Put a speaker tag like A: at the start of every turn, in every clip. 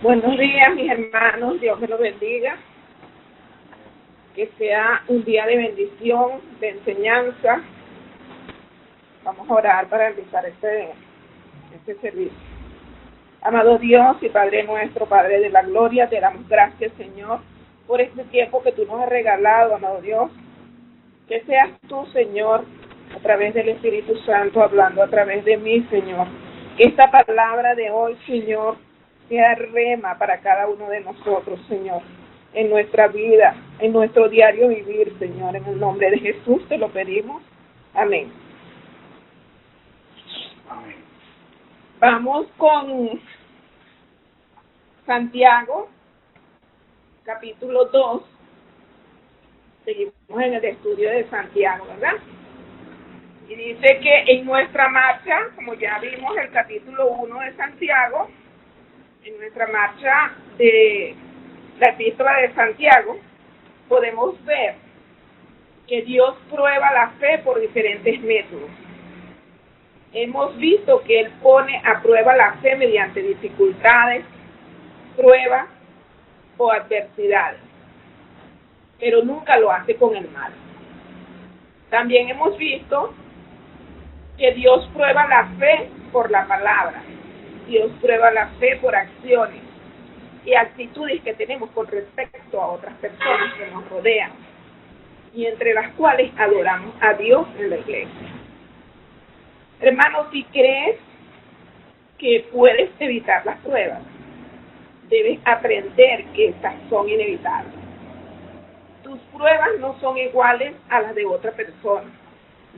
A: Buenos días, mis hermanos, Dios me los bendiga. Que sea un día de bendición, de enseñanza. Vamos a orar para empezar este servicio. Amado Dios y Padre nuestro, Padre de la gloria, te damos gracias, Señor, por este tiempo que tú nos has regalado, amado Dios. Que seas tú, Señor, a través del Espíritu Santo, hablando a través de mí, Señor. Que esta palabra de hoy, Señor, sea rema para cada uno de nosotros, Señor, en nuestra vida, en nuestro diario vivir, Señor, en el nombre de Jesús te lo pedimos. Amén. Amén. Vamos con Santiago, capítulo 2. Seguimos en el estudio de Santiago, ¿verdad? Y dice que en nuestra marcha, como ya vimos el capítulo 1 de Santiago, en nuestra marcha de la epístola de Santiago, podemos ver que Dios prueba la fe por diferentes métodos. Hemos visto que Él pone a prueba la fe mediante dificultades, pruebas o adversidades, pero nunca lo hace con el mal. También hemos visto que Dios prueba la fe por la palabra. Dios prueba la fe por acciones y actitudes que tenemos con respecto a otras personas que nos rodean y entre las cuales adoramos a Dios en la iglesia. Hermanos, si crees que puedes evitar las pruebas, debes aprender que estas son inevitables. Tus pruebas no son iguales a las de otra persona.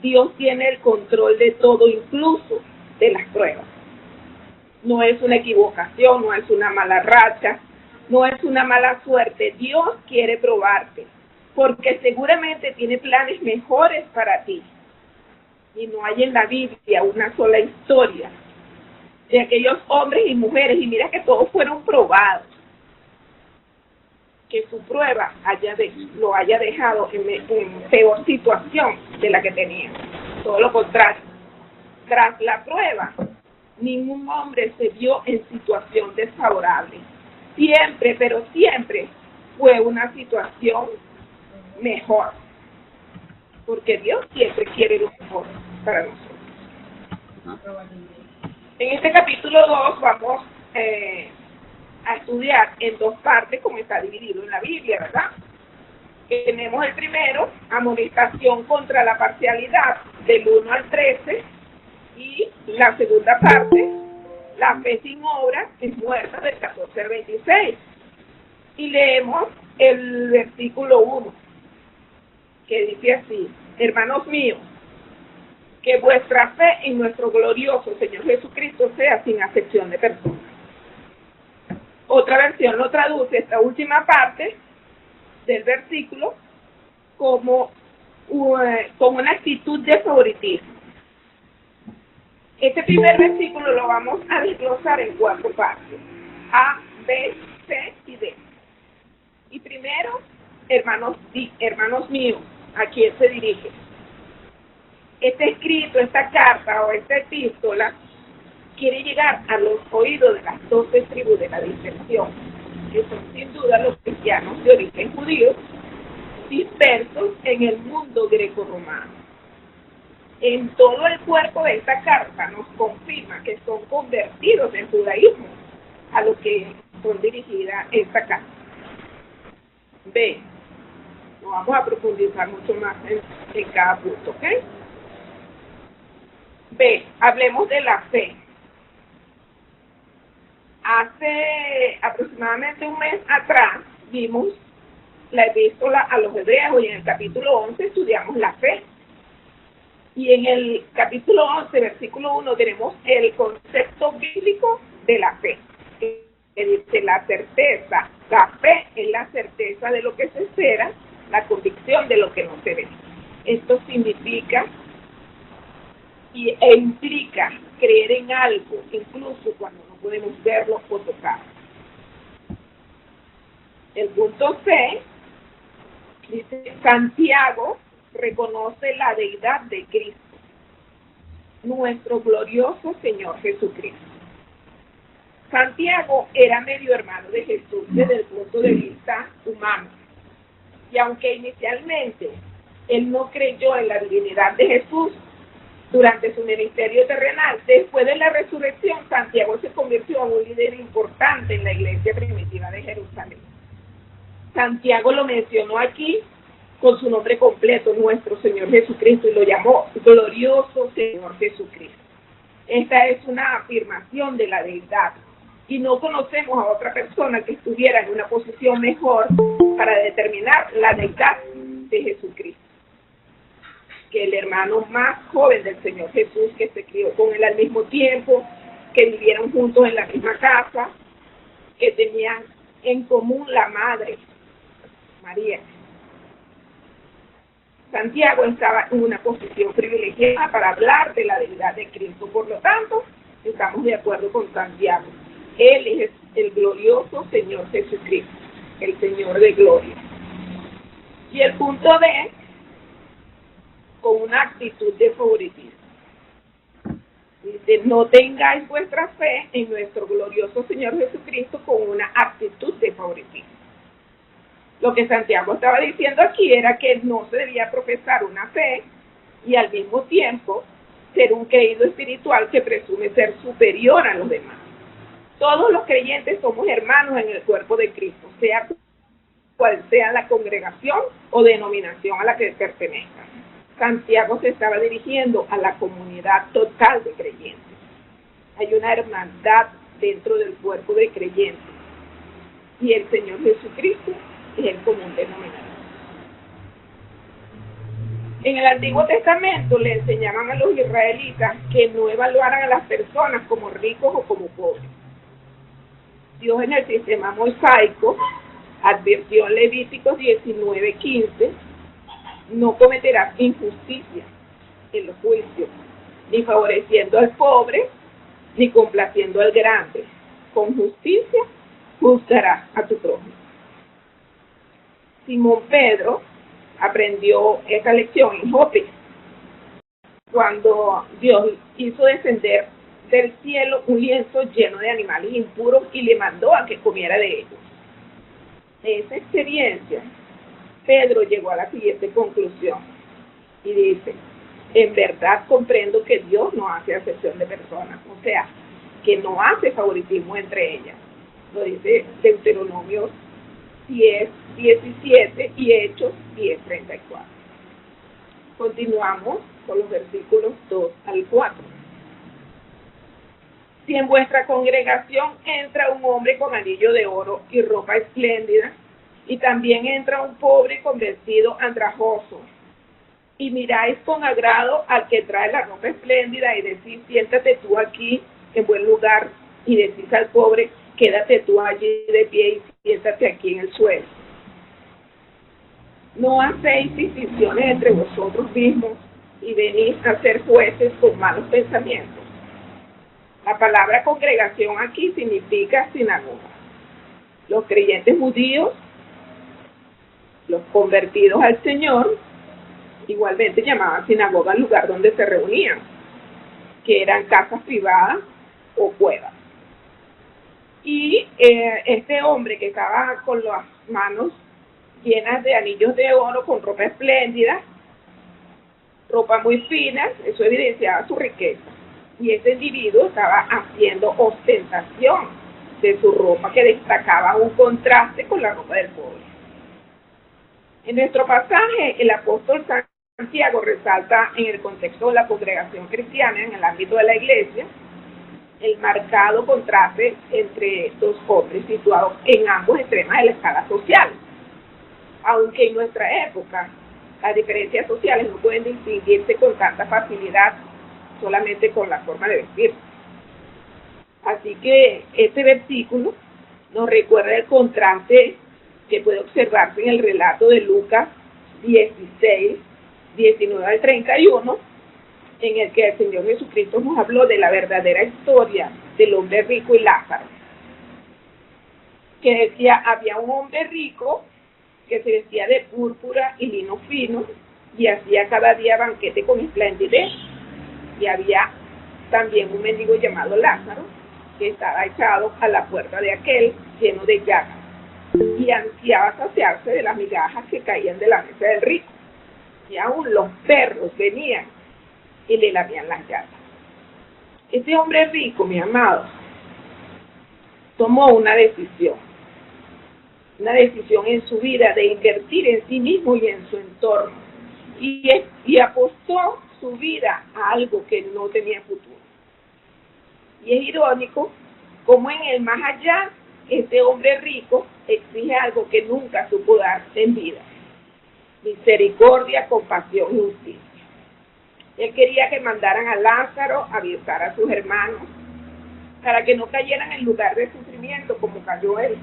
A: Dios tiene el control de todo, incluso de las pruebas. No es una equivocación, no es una mala racha, no es una mala suerte. Dios quiere probarte, porque seguramente tiene planes mejores para ti. Y no hay en la Biblia una sola historia de aquellos hombres y mujeres, y mira que todos fueron probados, que su prueba lo haya dejado en peor situación de la que tenía. Todo lo contrario, tras la prueba, ningún hombre se vio en situación desfavorable. Siempre, pero siempre fue una situación mejor. Porque Dios siempre quiere lo mejor para nosotros. En este capítulo 2 vamos a estudiar en dos partes, como está dividido en la Biblia, ¿verdad? Tenemos el primero, amonestación contra la parcialidad, del 1 al 13, y la segunda parte, la fe sin obra es muerta, del 14 al 26. Y leemos el versículo 1, que dice así: hermanos míos, que vuestra fe en nuestro glorioso Señor Jesucristo sea sin acepción de personas. Otra versión lo traduce esta última parte del versículo como con una actitud de favoritismo. Este primer versículo lo vamos a desglosar en 4 partes: A, B, C y D. Y primero, hermanos míos, ¿a quién se dirige? Este escrito, esta carta o esta epístola quiere llegar a los oídos de las 12 tribus de la dispersión, que son sin duda los cristianos de origen judío, dispersos en el mundo greco-romano. En todo el cuerpo de esta carta nos confirma que son convertidos en judaísmo a los que son dirigida esta carta. B. No vamos a profundizar mucho más en cada punto, ¿ok? B. Hablemos de la fe. Hace aproximadamente un mes atrás vimos la epístola a los hebreos y en el capítulo 11 estudiamos la fe. Y en el capítulo 11, versículo 1, tenemos el concepto bíblico de la fe. Que dice la certeza. La fe es la certeza de lo que se espera, la convicción de lo que no se ve. Esto significa e implica creer en algo, incluso cuando no podemos verlo o tocarlo. El punto C dice: Santiago reconoce la deidad de Cristo, nuestro glorioso Señor Jesucristo. Santiago era medio hermano de Jesús desde el punto de vista humano. Y aunque inicialmente él no creyó en la divinidad de Jesús durante su ministerio terrenal, después de la resurrección, Santiago se convirtió en un líder importante en la iglesia primitiva de Jerusalén. Santiago lo mencionó aquí con su nombre completo, nuestro Señor Jesucristo, y lo llamó glorioso Señor Jesucristo. Esta es una afirmación de la deidad, y no conocemos a otra persona que estuviera en una posición mejor para determinar la deidad de Jesucristo que el hermano más joven del Señor Jesús, que se crió con él al mismo tiempo, que vivieron juntos en la misma casa, que tenían en común la madre, María. Santiago estaba en una posición privilegiada para hablar de la deidad de Cristo. Por lo tanto, estamos de acuerdo con Santiago. Él es el glorioso Señor Jesucristo, el Señor de gloria. Y el punto D, con una actitud de favoritismo. Dice, no tengáis vuestra fe en nuestro glorioso Señor Jesucristo con una actitud de favoritismo. Lo que Santiago estaba diciendo aquí era que no se debía profesar una fe y al mismo tiempo ser un creído espiritual que presume ser superior a los demás. Todos los creyentes somos hermanos en el cuerpo de Cristo, sea cual sea la congregación o denominación a la que pertenezcan. Santiago se estaba dirigiendo a la comunidad total de creyentes. Hay una hermandad dentro del cuerpo de creyentes y el Señor Jesucristo es el común denominador. En el Antiguo Testamento le enseñaban a los israelitas que no evaluaran a las personas como ricos o como pobres. Dios en el sistema mosaico advirtió en Levíticos 19:15: no cometerás injusticia en los juicios, ni favoreciendo al pobre, ni complaciendo al grande. Con justicia juzgarás a tu prójimo. Simón Pedro aprendió esta lección en Jope, cuando Dios hizo descender del cielo un lienzo lleno de animales impuros y le mandó a que comiera de ellos. De esa experiencia, Pedro llegó a la siguiente conclusión y dice: en verdad comprendo que Dios no hace acepción de personas, o sea, que no hace favoritismo entre ellas. Lo dice Deuteronomio 10:17 y Hechos 10:34. Continuamos con los versículos 2 al 4. Si en vuestra congregación entra un hombre con anillo de oro y ropa espléndida, y también entra un pobre con vestido andrajoso, y miráis con agrado al que trae la ropa espléndida y decís: siéntate tú aquí en buen lugar, y decís al pobre: quédate tú allí de pie y siéntate aquí en el suelo. No hacéis distinciones entre vosotros mismos y venís a ser jueces con malos pensamientos. La palabra congregación aquí significa sinagoga. Los creyentes judíos, los convertidos al Señor, igualmente llamaban sinagoga al lugar donde se reunían, que eran casas privadas o cuevas. Y este hombre que estaba con las manos llenas de anillos de oro, con ropa espléndida, ropa muy fina, eso evidenciaba su riqueza. Y este individuo estaba haciendo ostentación de su ropa, que destacaba un contraste con la ropa del pobre. En nuestro pasaje, el apóstol Santiago resalta en el contexto de la congregación cristiana, en el ámbito de la iglesia, el marcado contraste entre dos hombres situados en ambos extremos de la escala social. Aunque en nuestra época las diferencias sociales no pueden distinguirse con tanta facilidad solamente con la forma de vestir. Así que este versículo nos recuerda el contraste que puede observarse en el relato de Lucas 16, 19 al 31, en el que el Señor Jesucristo nos habló de la verdadera historia del hombre rico y Lázaro. Que decía: había un hombre rico que se vestía de púrpura y lino fino y hacía cada día banquete con esplendidez. Y había también un mendigo llamado Lázaro, que estaba echado a la puerta de aquel lleno de llagas, y ansiaba saciarse de las migajas que caían de la mesa del rico. Y aún los perros venían y le lamían las llagas. Este hombre rico, mi amado, tomó una decisión en su vida de invertir en sí mismo y en su entorno, y apostó su vida a algo que no tenía futuro. Y es irónico como en el más allá, este hombre rico exige algo que nunca supo dar en vida: misericordia, compasión y justicia. Él quería que mandaran a Lázaro a visitar a sus hermanos para que no cayeran en lugar de sufrimiento como cayó él.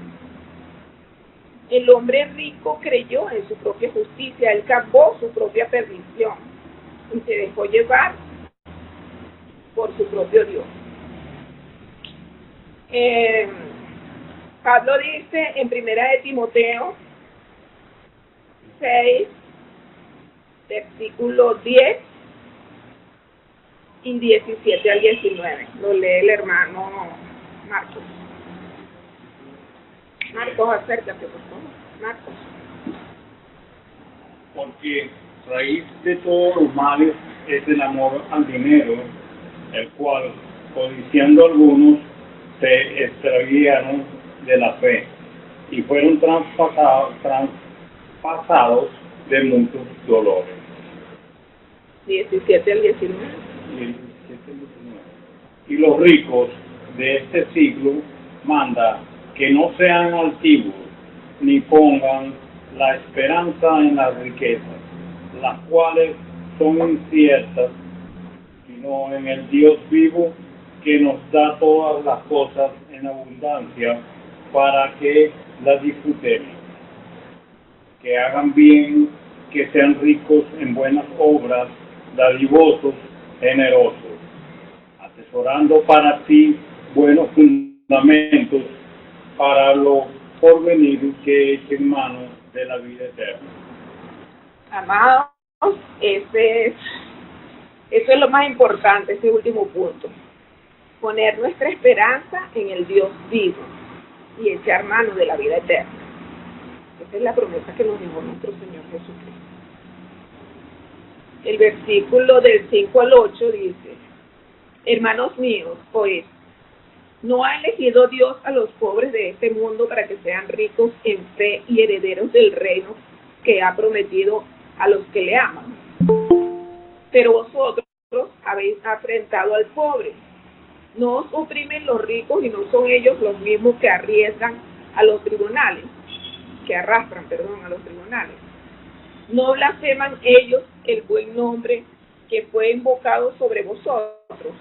A: El hombre rico creyó en su propia justicia, él cavó su propia perdición y se dejó llevar por su propio Dios. Pablo dice en 1 Timoteo 6, versículo 10 y 17 al 19. Lo lee el hermano Marcos. Marcos, acércate, por favor. Marcos.
B: Porque raíz de todos los males es el amor al dinero, el cual, codiciando algunos, se extraviaron de la fe y fueron traspasados de muchos dolores.
A: 17 al 19.
B: Y los ricos de este siglo manda que no sean altivos, ni pongan la esperanza en las riquezas, las cuales son inciertas, sino en el Dios vivo, que nos da todas las cosas en abundancia para que las disfrutemos. Que hagan bien, que sean ricos en buenas obras, dadivosos, generosos, atesorando para sí buenos fundamentos para lo porvenir, que echen mano de la vida eterna.
A: Amados, eso es lo más importante, ese último punto. Poner nuestra esperanza en el Dios vivo y echar mano de la vida eterna. Esa es la promesa que nos dejó nuestro Señor Jesucristo. El versículo del 5 al 8 dice: hermanos míos, pues, ¿no ha elegido Dios a los pobres de este mundo para que sean ricos en fe y herederos del reino que ha prometido a los que le aman? Pero vosotros habéis afrentado al pobre. ¿No os oprimen los ricos y no son ellos los mismos que arrastran a los tribunales? ¿No blasfeman ellos el buen nombre que fue invocado sobre vosotros?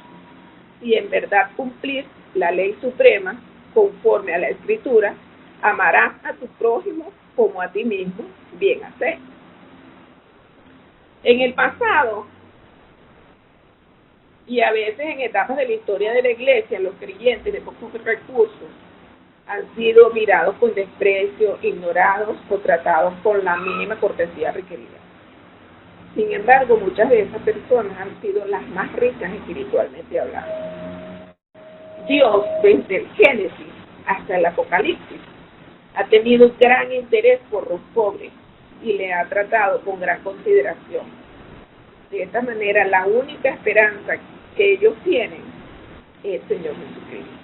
A: Si en verdad cumplís la ley suprema, conforme a la Escritura, amarás a tu prójimo como a ti mismo, bien hacer. En el pasado, y a veces en etapas de la historia de la Iglesia, los creyentes de pocos recursos han sido mirados con desprecio, ignorados o tratados con la mínima cortesía requerida. Sin embargo, muchas de esas personas han sido las más ricas espiritualmente hablando. Dios, desde el Génesis hasta el Apocalipsis, ha tenido gran interés por los pobres y le ha tratado con gran consideración. De esta manera, la única esperanza que ellos tienen es el Señor Jesucristo.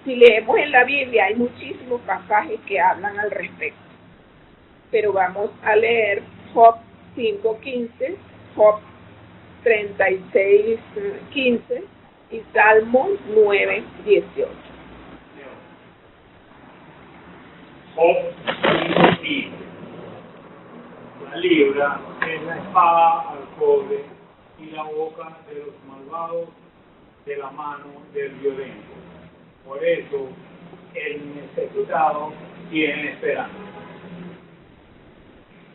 A: Si leemos en la Biblia, hay muchísimos pasajes que hablan al respecto. Pero vamos a leer Job 5:15, Job 36:15 y Salmo 9:18.
B: Job 5:15. La libra es la espada al pobre y la boca de los malvados de la mano del violento. Por eso el necesitado tiene esperanza.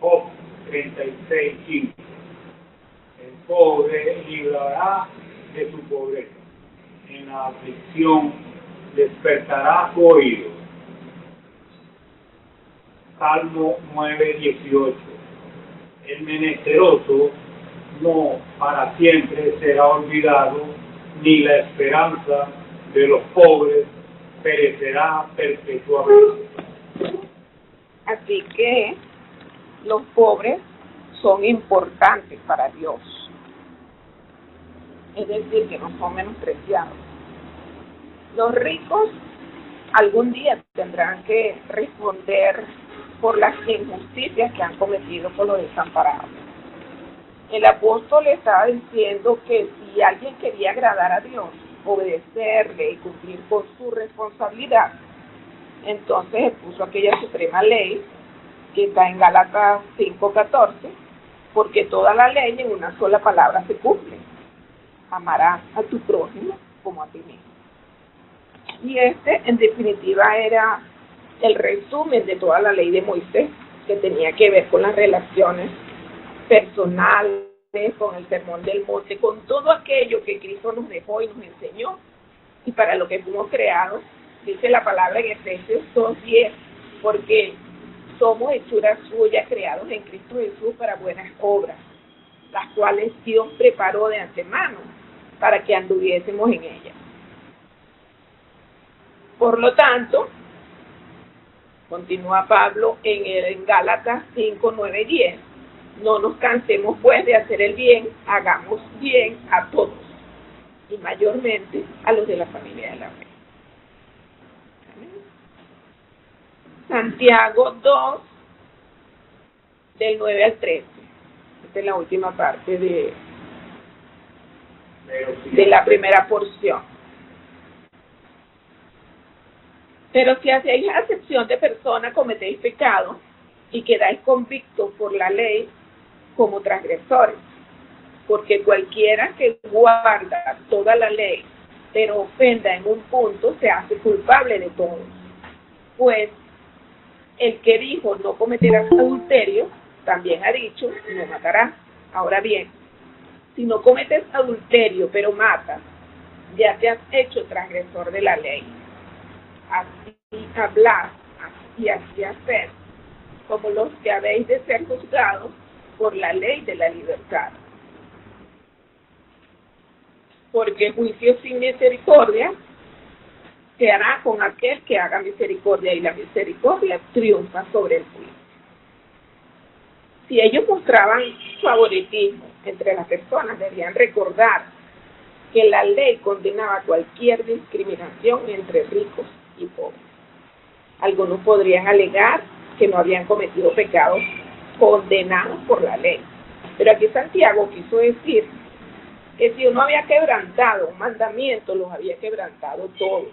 B: Job 36:15. El pobre librará de su pobreza. En la aflicción despertará su oído. Salmo 9:18. El menesteroso no para siempre será olvidado, ni la esperanza de los pobres perecerá perpetuamente.
A: Así que los pobres son importantes para Dios. Es decir, que no son menospreciados. Los ricos algún día tendrán que responder por las injusticias que han cometido con los desamparados. El apóstol le estaba diciendo que si alguien quería agradar a Dios, obedecerle y cumplir con su responsabilidad, entonces puso aquella suprema ley que está en Gálatas 5:14, porque toda la ley en una sola palabra se cumple: amarás a tu prójimo como a ti mismo. Y en definitiva, era el resumen de toda la ley de Moisés, que tenía que ver con las relaciones personales, con el sermón del monte, con todo aquello que Cristo nos dejó y nos enseñó, y para lo que fuimos creados. Dice la palabra en Efesios 2:10, porque somos hechuras suyas, creados en Cristo Jesús para buenas obras, las cuales Dios preparó de antemano para que anduviésemos en ellas. Por lo tanto, continúa Pablo en Gálatas 5:9-10, no nos cansemos pues de hacer el bien, hagamos bien a todos, y mayormente a los de la familia de la fe. Santiago 2, del 9 al 13. Esta es la última parte de la primera porción. Pero si hacéis acepción de persona, cometéis pecado y quedáis convictos por la ley como transgresores. Porque cualquiera que guarda toda la ley, pero ofenda en un punto, se hace culpable de todo. Pues el que dijo no cometerás adulterio, también ha dicho no matarás. Ahora bien, si no cometes adulterio pero matas, ya te has hecho transgresor de la ley. Así hablar y así hacer, como los que habéis de ser juzgados por la ley de la libertad. Porque juicio sin misericordia se hará con aquel que haga misericordia, y la misericordia triunfa sobre el juicio. Si ellos mostraban favoritismo entre las personas, debían recordar que la ley condenaba cualquier discriminación entre ricos y pobres. Algunos podrían alegar que no habían cometido pecados condenados por la ley, pero aquí Santiago quiso decir que si uno había quebrantado un mandamiento, los había quebrantado todos.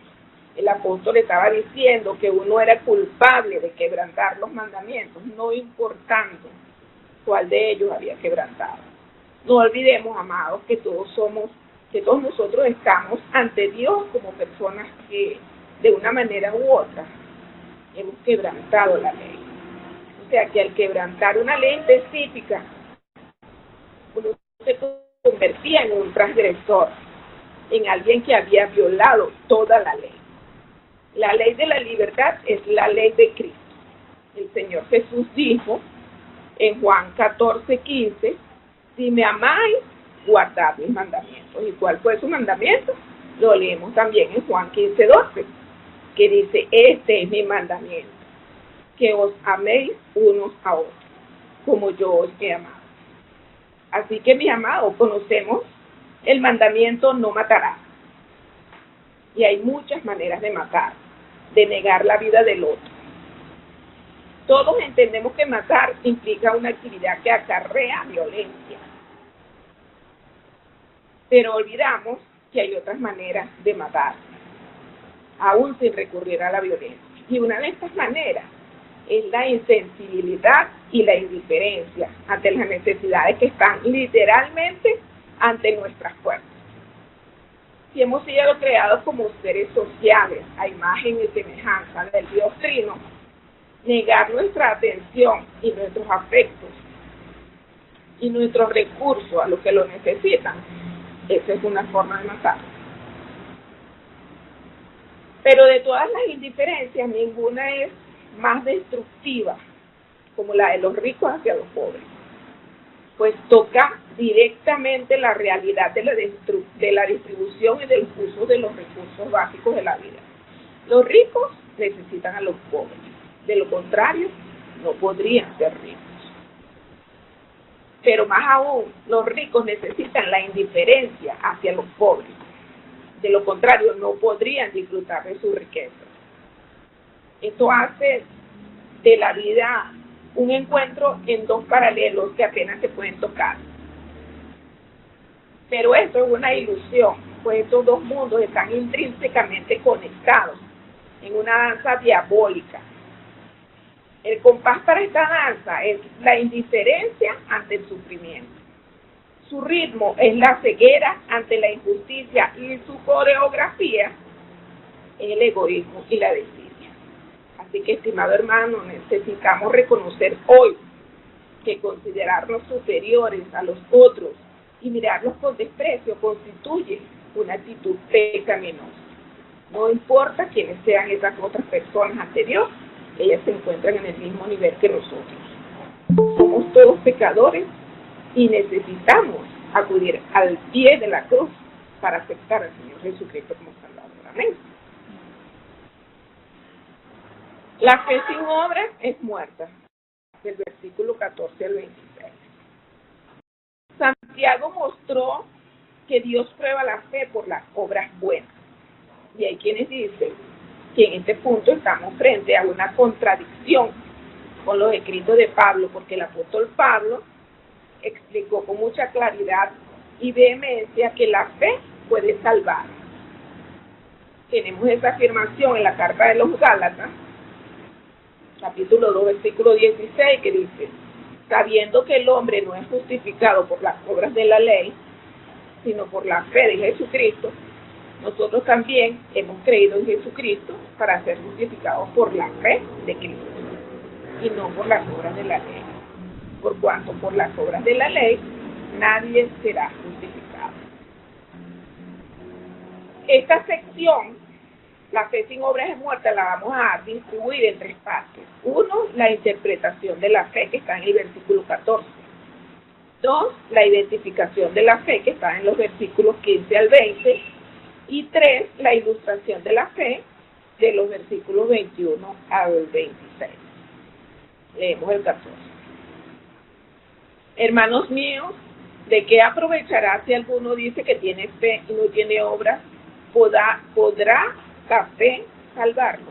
A: El apóstol estaba diciendo que uno era culpable de quebrantar los mandamientos, no importando cuál de ellos había quebrantado. No olvidemos, amados, que todos nosotros estamos ante Dios como personas que de una manera u otra hemos quebrantado la ley. O sea que al quebrantar una ley específica, uno se convertía en un transgresor, en alguien que había violado toda la ley. La ley de la libertad es la ley de Cristo. El Señor Jesús dijo en Juan 14:15, si me amáis, guardad mis mandamientos. ¿Y cuál fue su mandamiento? Lo leemos también en Juan 15:12, que dice, este es mi mandamiento, que os améis unos a otros, como yo os he amado. Así que, mis amados, conocemos el mandamiento no matarás. Y hay muchas maneras de matar, de negar la vida del otro. Todos entendemos que matar implica una actividad que acarrea violencia. Pero olvidamos que hay otras maneras de matar, aún sin recurrir a la violencia. Y una de estas maneras es la insensibilidad y la indiferencia ante las necesidades que están literalmente ante nuestras puertas. Si hemos sido creados como seres sociales, a imagen y semejanza del Dios Trino, negar nuestra atención y nuestros afectos y nuestros recursos a los que lo necesitan, esa es una forma de matar. Pero de todas las indiferencias, ninguna es más destructiva como la de los ricos hacia los pobres. pues toca directamente la realidad de la distribución y del uso de los recursos básicos de la vida. Los ricos necesitan a los pobres, de lo contrario, no podrían ser ricos. Pero más aún, los ricos necesitan la indiferencia hacia los pobres, de lo contrario, no podrían disfrutar de su riqueza. Esto hace de la vida un encuentro en dos paralelos que apenas se pueden tocar. Pero esto es una ilusión, pues estos dos mundos están intrínsecamente conectados en una danza diabólica. El compás para esta danza es la indiferencia ante el sufrimiento. Su ritmo es la ceguera ante la injusticia y su coreografía es el egoísmo y la desidia. Así que, estimado hermano, necesitamos reconocer hoy que considerarnos superiores a los otros y mirarlos con desprecio constituye una actitud pecaminosa. No importa quiénes sean esas otras personas ante Dios, ellas se encuentran en el mismo nivel que nosotros. Somos todos pecadores y necesitamos acudir al pie de la cruz para aceptar al Señor Jesucristo como Salvador. Amén. La fe sin obras es muerta, del versículo 14 al 26. Santiago mostró que Dios prueba la fe por las obras buenas. Y hay quienes dicen que en este punto estamos frente a una contradicción con los escritos de Pablo, porque el apóstol Pablo explicó con mucha claridad y vehemencia que la fe puede salvar. Tenemos esa afirmación en la carta de los Gálatas, capítulo 2, versículo 16, que dice: sabiendo que el hombre no es justificado por las obras de la ley, sino por la fe de Jesucristo, nosotros también hemos creído en Jesucristo para ser justificados por la fe de Cristo, y no por las obras de la ley. Por cuanto por las obras de la ley nadie será justificado. Esta sección, la fe sin obras es muerta, la vamos a distribuir en tres partes. Uno, la interpretación de la fe, que está en el versículo 14. Dos, la identificación de la fe, que está en los versículos 15 al 20. Y tres, la ilustración de la fe, de los versículos 21 al 26. Leemos el 14. Hermanos míos, ¿de qué aprovechará si alguno dice que tiene fe y no tiene obras? ¿Podrá la fe salvarlo?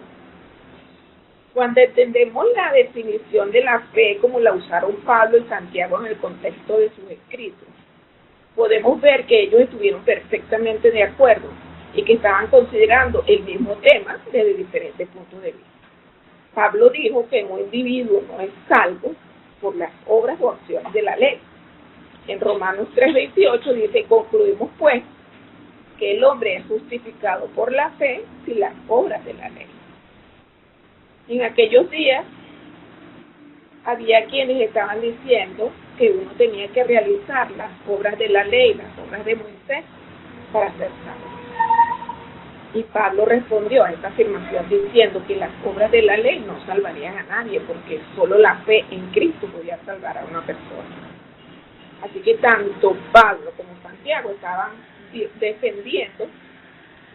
A: Cuando entendemos la definición de la fe como la usaron Pablo y Santiago en el contexto de sus escritos, podemos ver que ellos estuvieron perfectamente de acuerdo y que estaban considerando el mismo tema desde diferentes puntos de vista. Pablo dijo que un individuo no es salvo por las obras o acciones de la ley. En Romanos 3:28 dice: concluimos pues que el hombre es justificado por la fe sin las obras de la ley. En aquellos días había quienes estaban diciendo que uno tenía que realizar las obras de la ley, las obras de Moisés, para ser salvo. Y Pablo respondió a esta afirmación diciendo que las obras de la ley no salvarían a nadie, porque solo la fe en Cristo podía salvar a una persona. Así que tanto Pablo como Santiago estaban defendiendo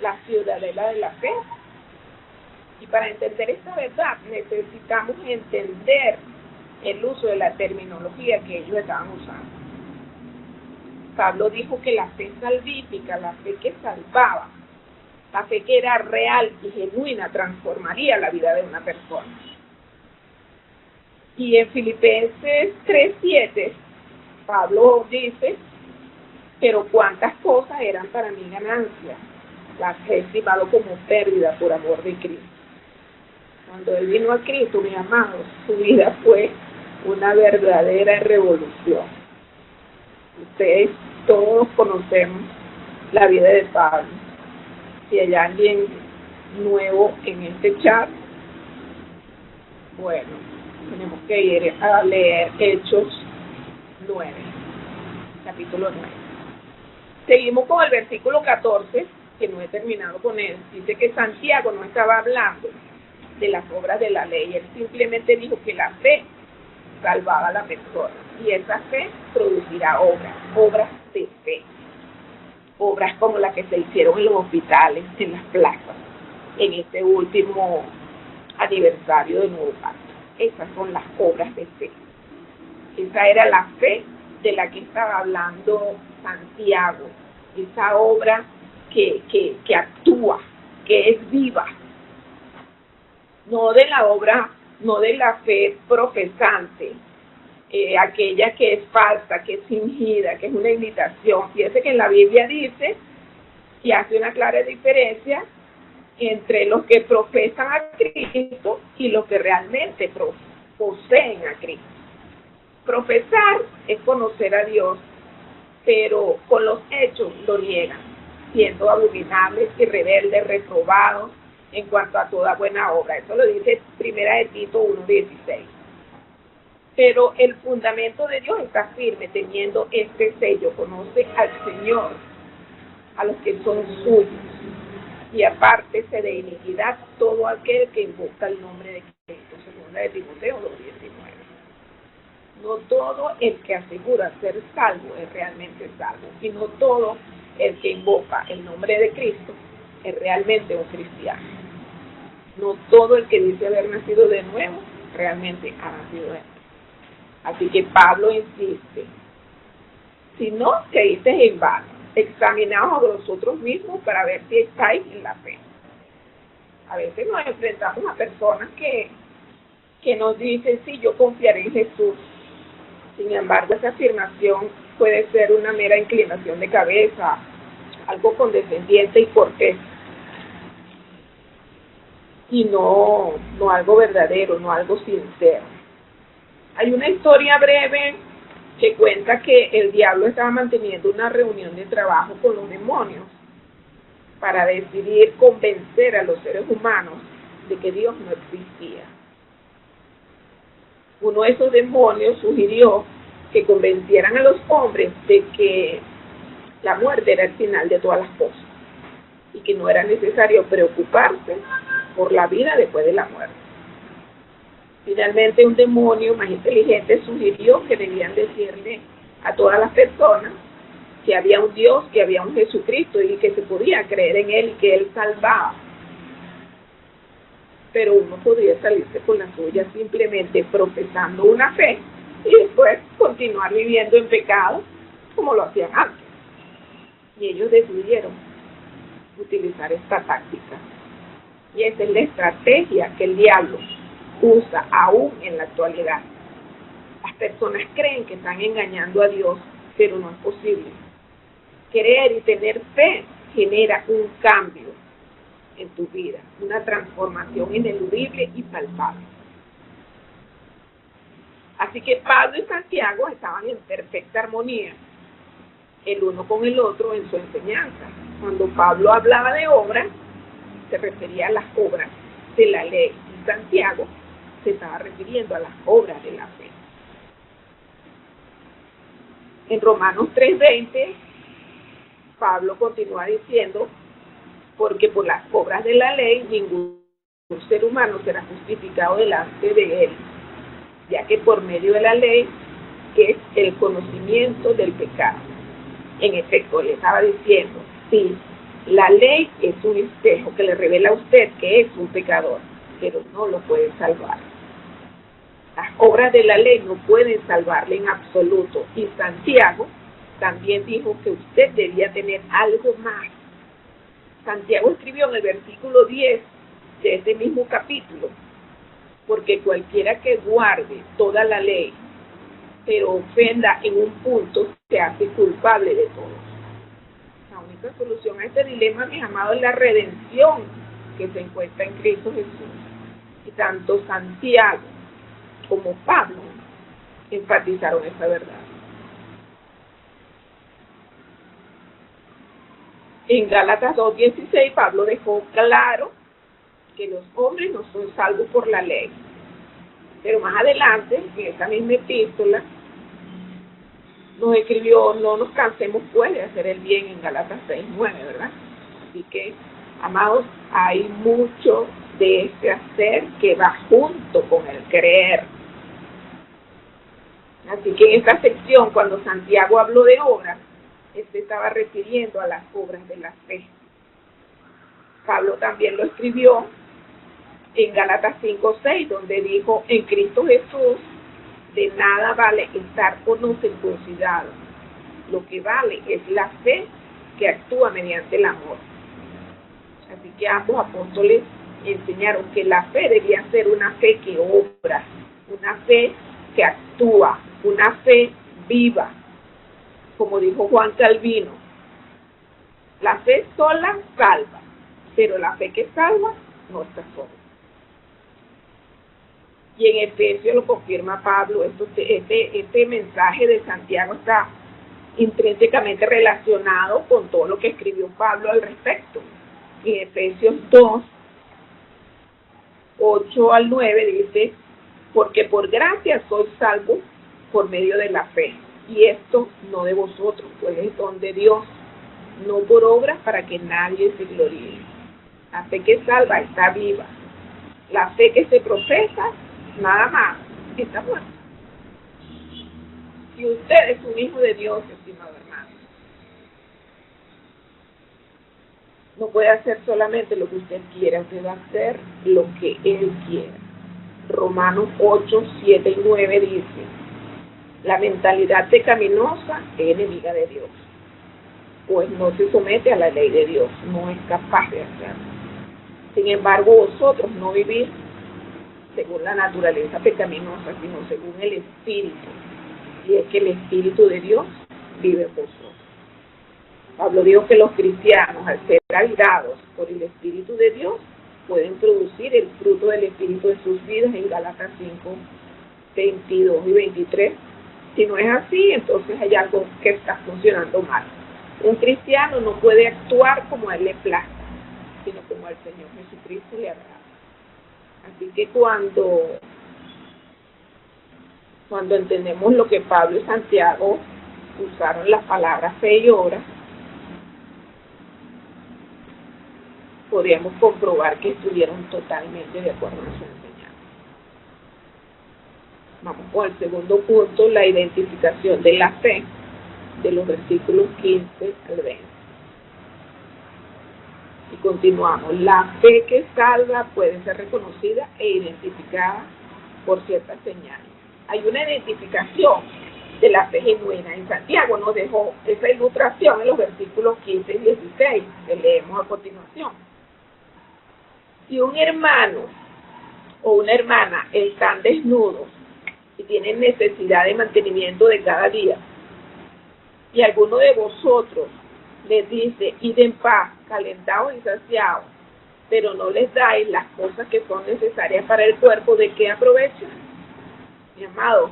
A: la ciudadanía de la fe. Y para entender esta verdad necesitamos entender el uso de la terminología que ellos estaban usando. Pablo dijo que la fe salvífica, la fe que salvaba, la fe que era real y genuina, transformaría la vida de una persona. Y en Filipenses 3:7, Pablo dice: pero cuántas cosas eran para mí ganancia, las he estimado como pérdida por amor de Cristo. Cuando él vino a Cristo, mis amados, su vida fue una verdadera revolución. Ustedes todos conocemos la vida de Pablo. Si hay alguien nuevo en este chat, bueno, tenemos que ir a leer Hechos 9, capítulo 9. Seguimos con el versículo 14, que no he terminado con él. Dice que Santiago no estaba hablando de las obras de la ley, él simplemente dijo que la fe salvaba a la persona. y esa fe producirá obras de fe, obras como las que se hicieron en los hospitales, en las plazas, en este último aniversario del Nuevo Pacto. Esas son las obras de fe. Esa era la fe de la que estaba hablando Santiago, esa obra que actúa, que es viva, no de la obra, no de la fe profesante, aquella que es falsa, que es fingida, que es una imitación. Fíjese que en la Biblia dice y hace una clara diferencia entre los que profesan a Cristo y los que realmente poseen a Cristo. Profesar es conocer a Dios, pero con los hechos lo niegan, siendo abominables y rebeldes, reprobados en cuanto a toda buena obra. Eso lo dice Primera de Tito 1:16. Pero el fundamento de Dios está firme, teniendo este sello: conoce al Señor, a los que son suyos, y apártese de iniquidad todo aquel que invoca el nombre de Cristo. Segunda de Timoteo 2:19. No todo el que asegura ser salvo es realmente salvo, y no todo el que invoca el nombre de Cristo es realmente un cristiano. No todo el que dice haber nacido de nuevo realmente ha nacido de nuevo. Así que Pablo insiste: si no creísteis en vano, examinaos a vosotros mismos para ver si estáis en la fe. A veces nos enfrentamos a personas que nos dicen: sí, yo confiaré en Jesús. Sin embargo, esa afirmación puede ser una mera inclinación de cabeza, algo condescendiente y cortés, y no algo verdadero, no algo sincero. Hay una historia breve que cuenta que el diablo estaba manteniendo una reunión de trabajo con los demonios para decidir convencer a los seres humanos de que Dios no existía. Uno de esos demonios sugirió que convencieran a los hombres de que la muerte era el final de todas las cosas y que no era necesario preocuparse por la vida después de la muerte. Finalmente, un demonio más inteligente sugirió que debían decirle a todas las personas que había un Dios, que había un Jesucristo y que se podía creer en Él y que Él salvaba. Pero uno podría salirse con la suya simplemente profesando una fe y después continuar viviendo en pecado como lo hacían antes. Y ellos decidieron utilizar esta táctica. Y esa es la estrategia que el diablo usa aún en la actualidad. Las personas creen que están engañando a Dios, pero no es posible. Creer y tener fe genera un cambio en tu vida, una transformación ineludible y palpable. Así que Pablo y Santiago estaban en perfecta armonía, el uno con el otro en su enseñanza. Cuando Pablo hablaba de obras, se refería a las obras de la ley, y Santiago se estaba refiriendo a las obras de la fe. En Romanos 3:20, Pablo continúa diciendo: porque por las obras de la ley ningún ser humano será justificado delante de él, ya que por medio de la ley es el conocimiento del pecado. En efecto, le estaba diciendo: sí, la ley es un espejo que le revela a usted que es un pecador, pero no lo puede salvar. Las obras de la ley no pueden salvarle en absoluto. Y Santiago también dijo que usted debía tener algo más. Santiago escribió en el versículo 10 de este mismo capítulo: porque cualquiera que guarde toda la ley, pero ofenda en un punto, se hace culpable de todo. La única solución a este dilema, mis amados, es la redención que se encuentra en Cristo Jesús. Y tanto Santiago como Pablo enfatizaron esa verdad. En Gálatas 2:16, Pablo dejó claro que los hombres no son salvos por la ley. Pero más adelante, en esa misma epístola, nos escribió: no nos cansemos pues de hacer el bien, en Gálatas 6:9, ¿verdad? Así que, amados, hay mucho de este hacer que va junto con el creer. Así que en esta sección, cuando Santiago habló de obras, se estaba refiriendo a las obras de la fe. Pablo también lo escribió en Gálatas 5:6, donde dijo: en Cristo Jesús de nada vale estar o no circuncidado. Lo que vale es la fe que actúa mediante el amor. Así que ambos apóstoles enseñaron que la fe debía ser una fe que obra, una fe que actúa, una fe viva. Como dijo Juan Calvino, la fe sola salva, pero la fe que salva no está sola. Y en Efesios lo confirma Pablo. Este mensaje de Santiago está intrínsecamente relacionado con todo lo que escribió Pablo al respecto. En Efesios 2, 8 al 9 dice: porque por gracia sois salvos por medio de la fe, y esto no de vosotros, pues es don de Dios, no por obras, para que nadie se gloríe. La fe que salva está viva. La fe que se profesa, nada más, está muerta. Si usted es un hijo de Dios, estimado hermano, no puede hacer solamente lo que usted quiera, usted va a hacer lo que Él quiera. Romanos 8, 7 y 9 dice: la mentalidad pecaminosa es enemiga de Dios, pues no se somete a la ley de Dios, no es capaz de hacerlo. Sin embargo, vosotros no vivís según la naturaleza pecaminosa, sino según el Espíritu, y es que el Espíritu de Dios vive en vosotros. Pablo dijo que los cristianos, al ser avivados por el Espíritu de Dios, pueden producir el fruto del Espíritu en sus vidas en Gálatas 5, 22 y 23. Si no es así, entonces hay algo que está funcionando mal. Un cristiano no puede actuar como a él le plazca, sino como al Señor Jesucristo le agrada. Así que cuando entendemos lo que Pablo y Santiago usaron las palabras fe y obra, podríamos comprobar que estuvieron totalmente de acuerdo en su enseñanza. Vamos con el segundo punto, la identificación de la fe, de los versículos 15 al 20. Y continuamos. La fe que salva puede ser reconocida e identificada por ciertas señales. Hay una identificación de la fe genuina. En Santiago nos dejó esa ilustración en los versículos 15 y 16, que leemos a continuación. Si un hermano o una hermana están desnudos y tienen necesidad de mantenimiento de cada día, y alguno de vosotros les dice: id en paz, calentados y saciados, pero no les dais las cosas que son necesarias para el cuerpo, ¿de qué aprovechan? Mi amado,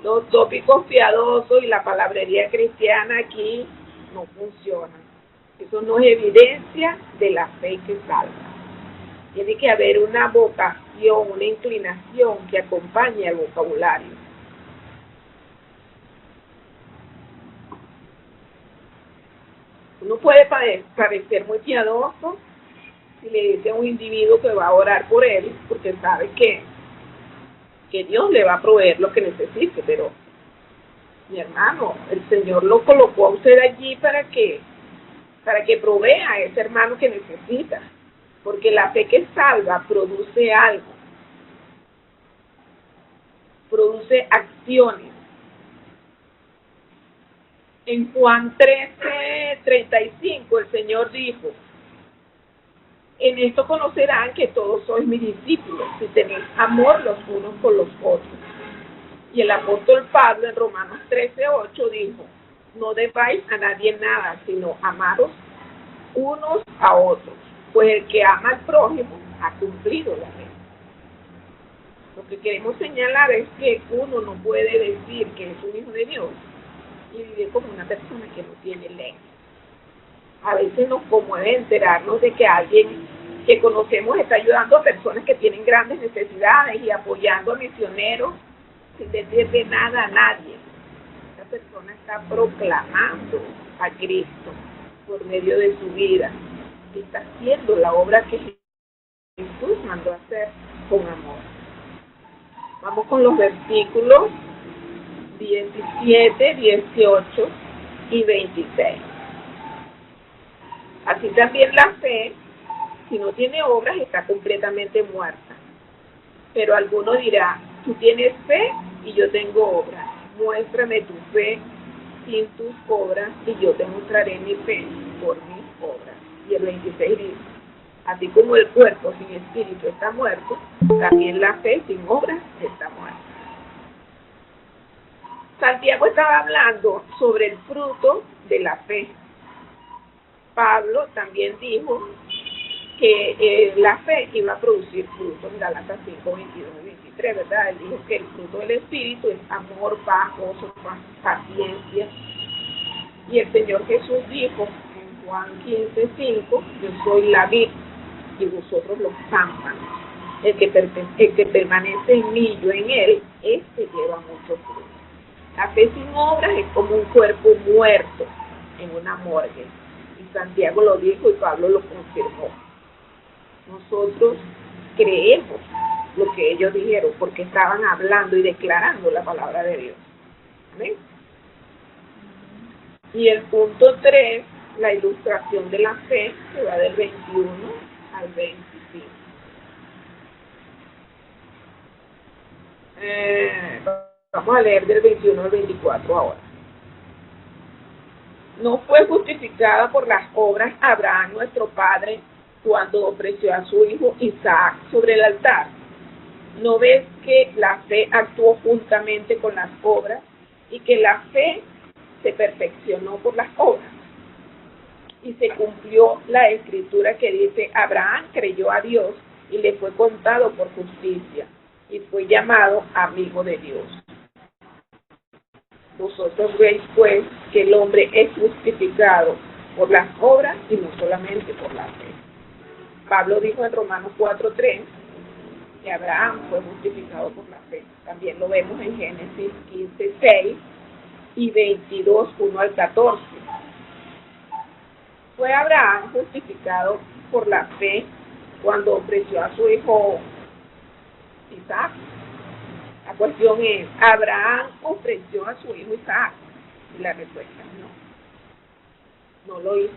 A: los tópicos piadosos y la palabrería cristiana aquí no funcionan. Eso no es evidencia de la fe que salva. Tiene que haber una vocación, una inclinación que acompañe al vocabulario. Uno puede parecer muy piadoso si le dice a un individuo que va a orar por él, porque sabe que Dios le va a proveer lo que necesite, pero mi hermano, el Señor lo colocó a usted allí para que provea a ese hermano que necesita, porque la fe que salva produce algo, produce acciones. En Juan 13:35 el Señor dijo: en esto conocerán que todos sois mis discípulos, si tenéis amor los unos con los otros. Y el apóstol Pablo en Romanos 13:8 dijo: no debáis a nadie nada, sino amaros unos a otros, pues el que ama al prójimo ha cumplido la ley. Lo que queremos señalar es que uno no puede decir que es un hijo de Dios y vivir como una persona que no tiene ley. A veces nos conmueve enterarnos de que alguien que conocemos está ayudando a personas que tienen grandes necesidades y apoyando a misioneros sin decirle nada a nadie. Esa persona está proclamando a Cristo por medio de su vida. Está haciendo la obra que Jesús mandó a hacer con amor. Vamos con los versículos 17, 18 y 26. Así también la fe, si no tiene obras, está completamente muerta. Pero alguno dirá, tú tienes fe y yo tengo obras. Muéstrame tu fe sin tus obras y yo te mostraré mi fe por mis obras. Y el 26 dice, así como el cuerpo sin espíritu está muerto, también la fe sin obras está muerta. Santiago estaba hablando sobre el fruto de la fe. Pablo también dijo que la fe iba a producir frutos en Gálatas 5, 22 y 23, ¿verdad? Él dijo que el fruto del Espíritu es amor, paz, gozo, paciencia. Y el Señor Jesús dijo en Juan 15, 5, yo soy la vid y vosotros los pámpanos. El que permanece en mí, yo en él, este lleva mucho fruto. La fe sin obras es como un cuerpo muerto en una morgue. Y Santiago lo dijo y Pablo lo confirmó. Nosotros creemos lo que ellos dijeron porque estaban hablando y declarando la palabra de Dios. ¿Amén? Y el punto 3, la ilustración de la fe, que va del 21 al 25. Vamos a leer del 21 al 24 ahora. No fue justificada por las obras Abraham, nuestro padre, cuando ofreció a su hijo Isaac sobre el altar. ¿No ves que la fe actuó juntamente con las obras y que la fe se perfeccionó por las obras? Y se cumplió la escritura que dice, Abraham creyó a Dios y le fue contado por justicia y fue llamado amigo de Dios. Vosotros veis pues que el hombre es justificado por las obras y no solamente por la fe. Pablo dijo en Romanos 4:3 que Abraham fue justificado por la fe. También lo vemos en Génesis 15:6 y 22, 1 al 14. Fue Abraham justificado por la fe cuando ofreció a su hijo Isaac. La cuestión es, ¿Abraham ofreció a su hijo Isaac? Y la respuesta es no lo hizo.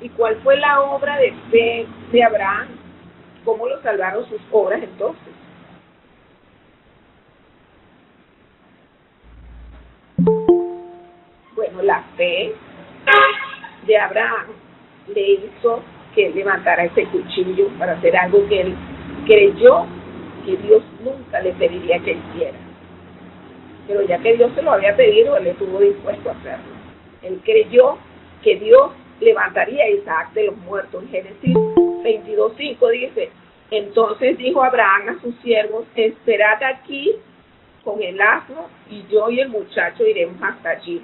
A: ¿Y cuál fue la obra de fe de Abraham? ¿Cómo lo salvaron sus obras entonces? Bueno, la fe de Abraham le hizo que él levantara ese cuchillo para hacer algo que él creyó que Dios nunca le pediría que hiciera. Pero ya que Dios se lo había pedido, él estuvo dispuesto a hacerlo. Él creyó que Dios levantaría a Isaac de los muertos. En Génesis 22:5 dice, entonces dijo Abraham a sus siervos, esperad aquí con el asno y yo y el muchacho iremos hasta allí.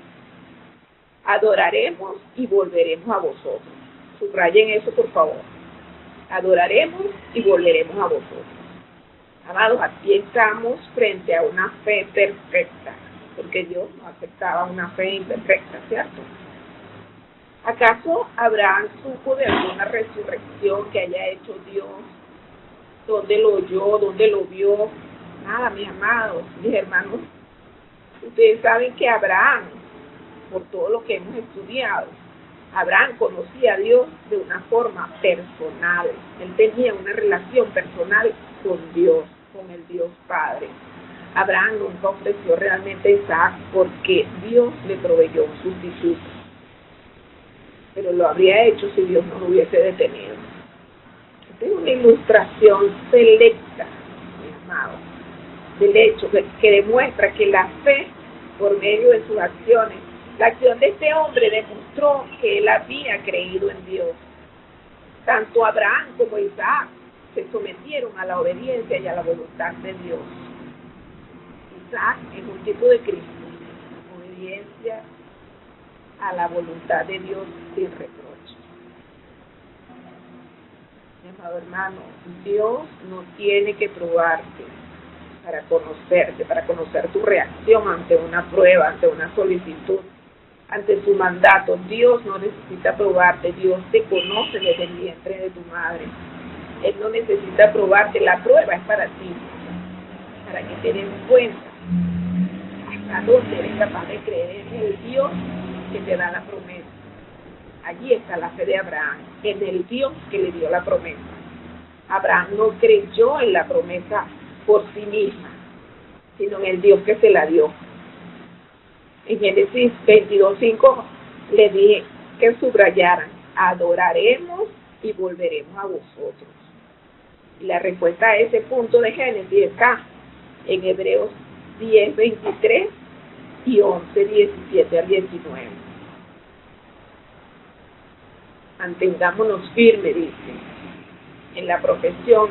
A: Adoraremos y volveremos a vosotros. Subrayen eso, por favor. Adoraremos y volveremos a vosotros. Amados, aquí estamos frente a una fe perfecta, porque Dios no aceptaba una fe imperfecta, ¿cierto? ¿Acaso Abraham supo de alguna resurrección que haya hecho Dios? ¿Dónde lo oyó? ¿Dónde lo vio? Nada, mis amados, mis hermanos. Ustedes saben que Abraham, por todo lo que hemos estudiado, Abraham conocía a Dios de una forma personal. Él tenía una relación personal con Dios, con el Dios Padre. Abraham nunca ofreció realmente a Isaac porque Dios le proveyó un sustituto. Pero lo habría hecho si Dios no lo hubiese detenido. Esta es una ilustración selecta, mi amado, del hecho que demuestra que la fe, por medio de sus acciones, la acción de este hombre demostró que él había creído en Dios. Tanto Abraham como Isaac se sometieron a la obediencia y a la voluntad de Dios. Isaac es un tipo de Cristo, obediencia a la voluntad de Dios sin reproche. Mi amado hermano, Dios no tiene que probarte para conocerte, para conocer tu reacción ante una prueba, ante una solicitud, ante su mandato. Dios no necesita probarte, Dios te conoce desde el vientre de tu madre. Él no necesita probarte, la prueba es para ti, para que te des cuenta ¿A dónde eres capaz de creer en el Dios que te da la promesa? Allí está la fe de Abraham, en el Dios que le dio la promesa. Abraham no creyó en la promesa por sí misma, sino en el Dios que se la dio. En Génesis 22:5 le dije que subrayaran: adoraremos y volveremos a vosotros. Y la respuesta a ese punto de Génesis está en Hebreos 10:23 y 11:17 al 19. Mantengámonos firmes, dice, en la profesión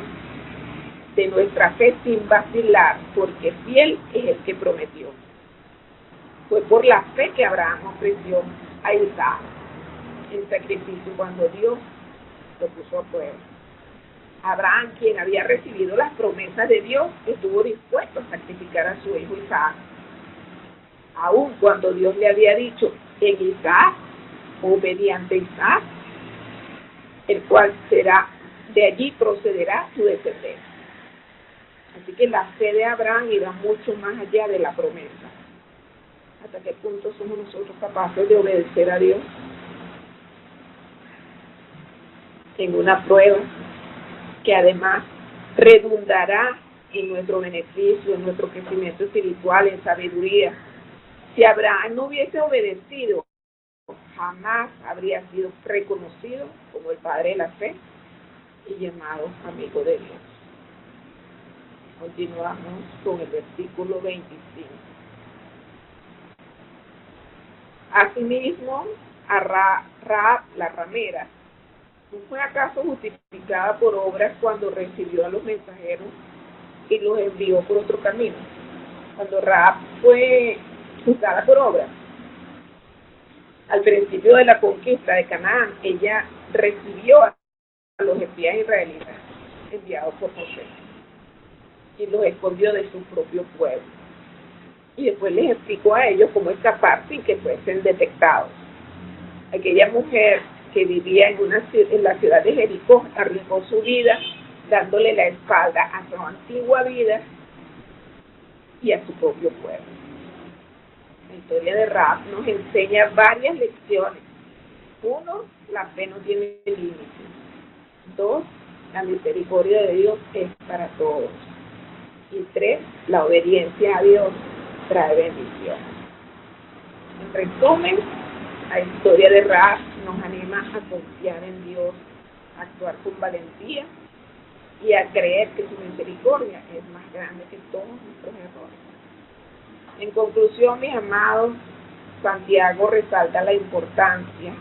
A: de nuestra fe sin vacilar, porque fiel es el que prometió. Fue por la fe que Abraham ofreció a Isaac en sacrificio cuando Dios lo puso a prueba. Abraham, quien había recibido las promesas de Dios, estuvo dispuesto a sacrificar a su hijo Isaac, aun cuando Dios le había dicho: en Isaac o mediante Isaac, el cual será, de allí procederá su descendencia. Así que la fe de Abraham iba mucho más allá de la promesa. ¿Hasta qué punto somos nosotros capaces de obedecer a Dios en una prueba que además redundará en nuestro beneficio, en nuestro crecimiento espiritual, en sabiduría? Si Abraham no hubiese obedecido, jamás habría sido reconocido como el padre de la fe y llamado amigo de Dios. Continuamos con el versículo 25. Asimismo, a Rahab la ramera, ¿no fue acaso justificada por obras cuando recibió a los mensajeros y los envió por otro camino? Cuando Rahab fue juzgada por obras, al principio de la conquista de Canaán, ella recibió a los espías israelitas enviados por José y los escondió de su propio pueblo. Y después les explicó a ellos cómo escapar sin que fuesen detectados. Aquella mujer que vivía en la ciudad de Jericó arriesgó su vida dándole la espalda a su antigua vida y a su propio pueblo. La historia de Rahab nos enseña varias lecciones. 1, la fe no tiene límites. 2, la misericordia de Dios es para todos. Y 3, la obediencia a Dios trae bendición. En resumen, la historia de Rahab nos anima a confiar en Dios, a actuar con valentía y a creer que su misericordia es más grande que todos nuestros errores. En conclusión, mis amados, Santiago resalta la importancia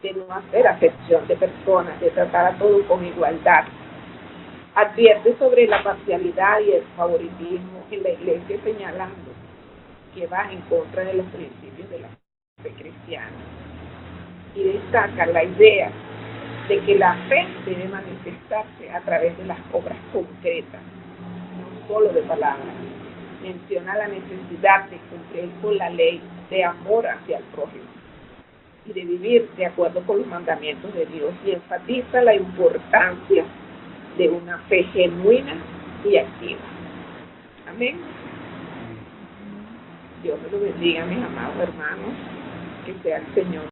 A: de no hacer acepción de personas, de tratar a todos con igualdad. Advierte sobre la parcialidad y el favoritismo en la iglesia, señalando que va en contra de los principios de la fe cristiana. Y destaca la idea de que la fe debe manifestarse a través de las obras concretas, no solo de palabras. Menciona la necesidad de cumplir con la ley de amor hacia el prójimo y de vivir de acuerdo con los mandamientos de Dios, y enfatiza la importancia de una fe genuina y activa. Amén. Dios me lo bendiga, mis amados hermanos, que sea el Señor